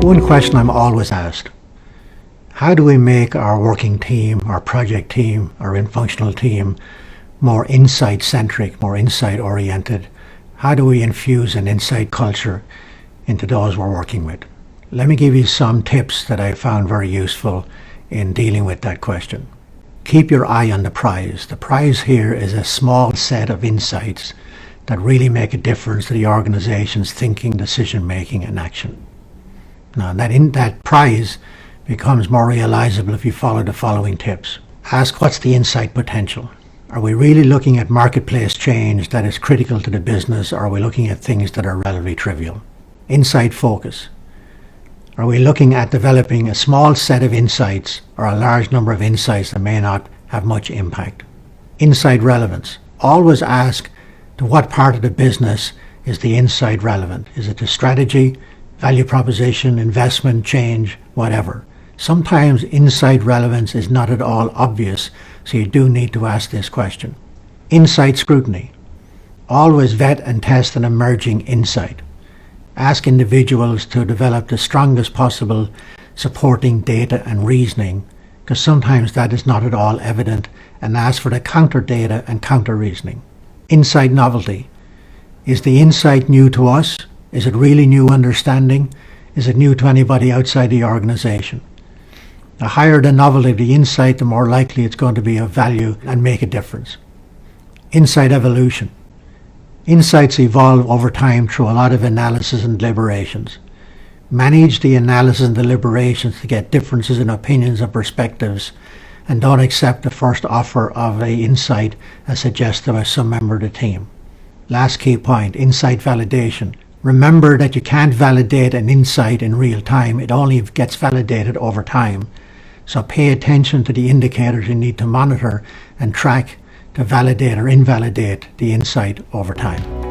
One question I'm always asked: how do we make our working team, our project team, our in-functional team more insight-centric, more insight-oriented? How do we infuse an insight culture into those we're working with? Let me give you some tips that I found very useful in dealing with that question. Keep your eye on the prize. The prize here is a small set of insights that really make a difference to the organization's thinking, decision-making, and action. Now, that prize becomes more realizable if you follow the following tips. Ask, what's the insight potential? Are we really looking at marketplace change that is critical to the business, or are we looking at things that are relatively trivial? Insight focus. Are we looking at developing a small set of insights or a large number of insights that may not have much impact? Insight relevance. Always ask, to what part of the business is the insight relevant? Is it the strategy, value proposition, investment, change, whatever? Sometimes insight relevance is not at all obvious, so you do need to ask this question. Insight scrutiny. Always vet and test an emerging insight. Ask individuals to develop the strongest possible supporting data and reasoning, because sometimes that is not at all evident, and ask for the counter data and counter reasoning. Insight novelty. Is the insight new to us? Is it really new understanding? Is it new to anybody outside the organization? The higher the novelty of the insight, the more likely it's going to be of value and make a difference. Insight evolution. Insights evolve over time through a lot of analysis and deliberations. Manage the analysis and deliberations to get differences in opinions and perspectives, and don't accept the first offer of an insight as suggested by some member of the team. Last key point, insight validation. Remember that you can't validate an insight in real time. It only gets validated over time. So pay attention to the indicators you need to monitor and track to validate or invalidate the insight over time.